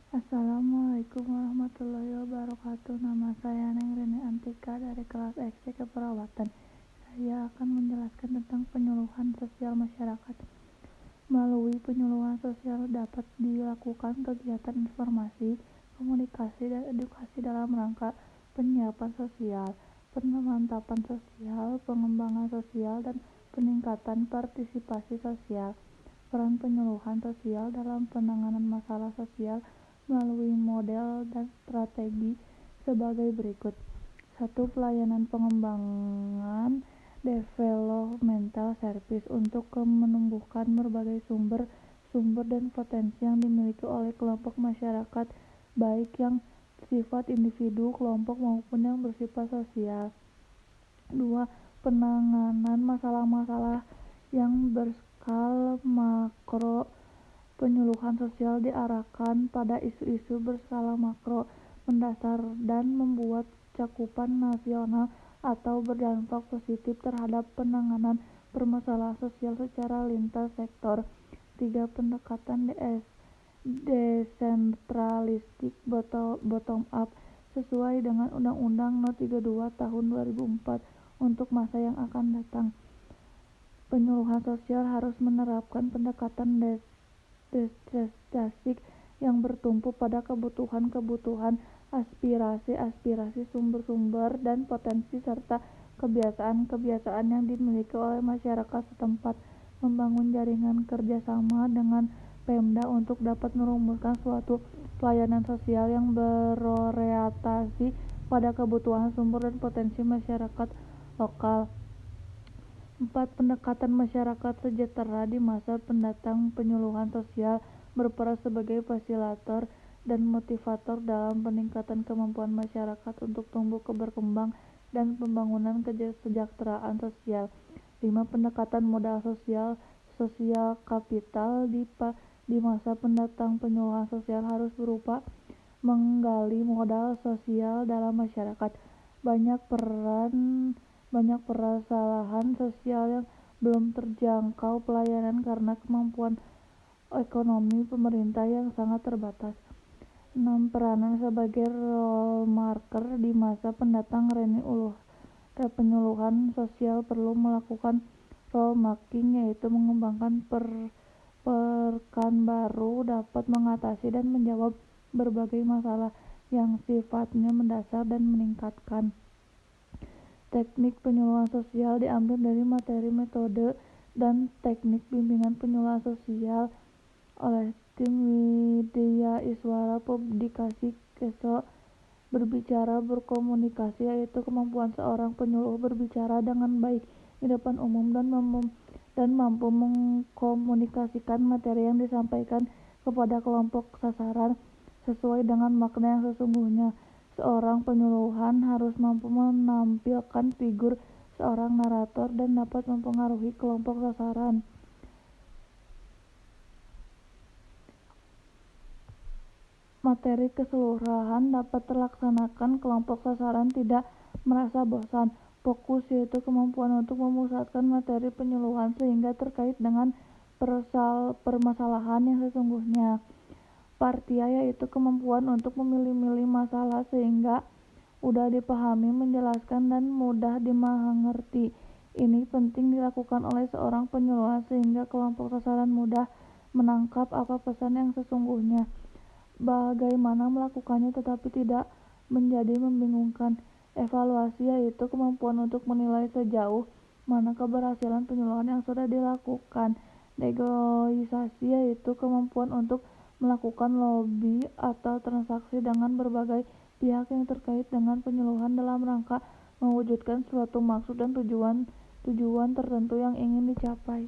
Assalamualaikum warahmatullahi wabarakatuh. Nama saya Neng Rini Antika dari kelas XC Keperawatan. Saya akan menjelaskan tentang penyuluhan sosial masyarakat. Melalui penyuluhan sosial dapat dilakukan kegiatan informasi, komunikasi, dan edukasi dalam rangka penyiapan sosial, pemantapan sosial, pengembangan sosial, dan peningkatan partisipasi sosial. Peran penyuluhan sosial dalam penanganan masalah sosial melalui model dan strategi sebagai berikut. 1. Pelayanan pengembangan developmental service untuk menumbuhkan berbagai sumber dan potensi yang dimiliki oleh kelompok masyarakat, baik yang bersifat individu, kelompok maupun yang bersifat sosial. 2. Penanganan masalah-masalah yang berskala makro. Penyuluhan sosial diarahkan pada isu-isu berskala makro, mendasar dan membuat cakupan nasional atau berdampak positif terhadap penanganan permasalahan sosial secara lintas sektor. 3. Pendekatan desentralistik bottom up sesuai dengan Undang-Undang No. 32 Tahun 2004 untuk masa yang akan datang. Penyuluhan sosial harus menerapkan pendekatan desentralistik yang bertumpu pada kebutuhan, aspirasi sumber-sumber dan potensi serta kebiasaan yang dimiliki oleh masyarakat setempat, membangun jaringan kerjasama dengan Pemda untuk dapat merumuskan suatu pelayanan sosial yang berorientasi pada kebutuhan sumber dan potensi masyarakat lokal. 4. Pendekatan masyarakat sejahtera di masa pendatang. Penyuluhan sosial berperan sebagai fasilitator dan motivator dalam peningkatan kemampuan masyarakat untuk tumbuh berkembang dan pembangunan kesejahteraan sosial. 5. Pendekatan modal sosial kapital di masa pendatang. Penyuluhan sosial harus berupa menggali modal sosial dalam masyarakat. Banyak permasalahan sosial yang belum terjangkau pelayanan karena kemampuan ekonomi pemerintah yang sangat terbatas. 6. Peranan sebagai role marker di masa pendatang. Penyuluhan sosial perlu melakukan role marking, yaitu mengembangkan Pekanbaru dapat mengatasi dan menjawab berbagai masalah yang sifatnya mendasar dan meningkatkan. Teknik penyuluhan sosial diambil dari materi, metode, dan teknik bimbingan penyuluhan sosial oleh tim Widya Iswara Publikasi Keso. Berbicara berkomunikasi, yaitu kemampuan seorang penyuluh berbicara dengan baik di depan umum dan mampu mengkomunikasikan materi yang disampaikan kepada kelompok sasaran sesuai dengan makna yang sesungguhnya. Seorang penyuluhan harus mampu menampilkan figur seorang narator dan dapat mempengaruhi kelompok sasaran. Materi keseluruhan dapat terlaksanakan, kelompok sasaran tidak merasa bosan. Fokus, yaitu kemampuan untuk memusatkan materi penyuluhan sehingga terkait dengan permasalahan yang sesungguhnya. Partia, yaitu kemampuan untuk memilih-milih masalah sehingga mudah dipahami, menjelaskan, dan mudah dimengerti. Ini penting dilakukan oleh seorang penyuluhan sehingga kelompok sasaran mudah menangkap apa pesan yang sesungguhnya. Bagaimana melakukannya tetapi tidak menjadi membingungkan. Evaluasi, yaitu kemampuan untuk menilai sejauh mana keberhasilan penyuluhan yang sudah dilakukan. Negosiasi, yaitu kemampuan untuk melakukan lobby atau transaksi dengan berbagai pihak yang terkait dengan penyuluhan dalam rangka mewujudkan suatu maksud dan tujuan tertentu yang ingin dicapai.